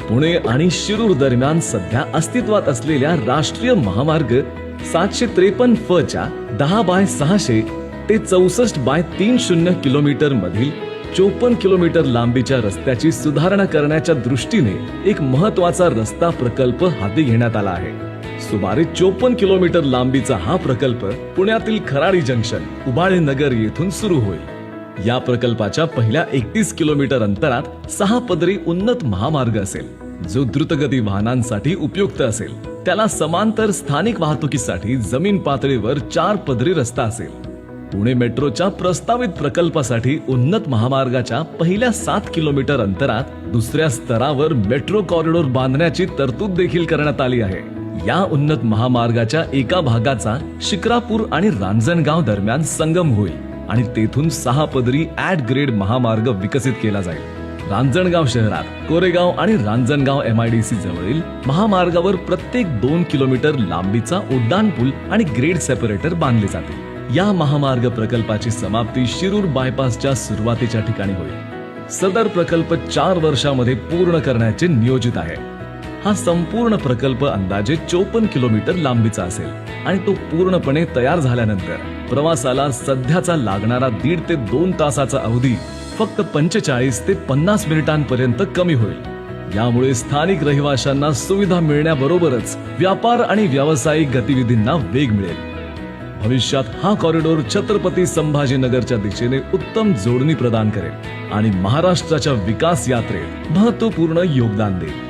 पुणे आणि शिरूर दरम्यान सध्या अस्तित्वात असलेल्या राष्ट्रीय महामार्ग 753 फ च्या 10/600 ते 64/30 किलोमीटर मधील 54 किलोमीटर लांबीच्या रस्त्याची सुधारणा करण्याच्या दृष्टीने एक महत्वाचा रस्ता प्रकल्प हाती घेण्यात आला आहे. सुमारे 54 किलोमीटर लांबीचा हा प्रकल्प पुण्यातील खराडी जंक्शन, उबाळे नगर येथून सुरू होईल. या प्रकल्पाच्या पहिल्या 31 किलोमीटर अंतरात 6 पदरी उन्नत महामार्ग असेल, जो द्रुतगती वाहनांसाठी उपयुक्त असेल. त्याला समांतर स्थानिक वाहतुकीसाठी जमीन पातळीवर 4 पदरी रस्ता असेल. पुणे मेट्रोच्या प्रस्तावित प्रकल्पासाठी उन्नत महामार्गाच्या पहिल्या 7 किलोमीटर अंतरात दुसऱ्या स्तरावर मेट्रो कॉरिडॉर बांधण्याची तरतूद देखील करण्यात आली आहे. या उन्नत महामार्गाच्या एका भागाचा शिक्रापूर आणि रांजणगाव दरम्यान संगम होईल आणि तेथून 6 पदरी ऍट ग्रेड महामार्ग विकसित केला जाईल. रांजणगाव शहरात कोरेगाव आणि रांजणगाव MIDC जवळील महामार्गावर प्रत्येक 2 किलोमीटर लांबीचा उड्डाण पूल आणि ग्रेड सेपरेटर बांधले जातील. या महामार्ग प्रकल्पाची समाप्ती शिरूर बायपासच्या सुरुवातीच्या ठिकाणी होईल. सदर प्रकल्प 4 वर्षांमध्ये पूर्ण करण्याचे नियोजित आहे. हा संपूर्ण प्रकल्प अंदाजे 54 किलोमीटर लांबीचा असेल आणि तो पूर्णपणे तयार झाल्यानंतर प्रवासाला सध्याचा लागणारा 1.5 ते 2 तासाचा अवधी फक्त 45 ते 50 मिनिटांपर्यंत कमी होईल. यामुळे स्थानिक रहिवाशांना सुविधा मिळण्याबरोबरच व्यापार आणि व्यावसायिक गतिविधींना वेग मिळेल. भविष्यात हा कॉरिडॉर छत्रपती संभाजीनगरच्या दिशेने उत्तम जोडणी प्रदान करेल आणि महाराष्ट्राच्या विकास यात्रेत महत्त्वपूर्ण योगदान देईल.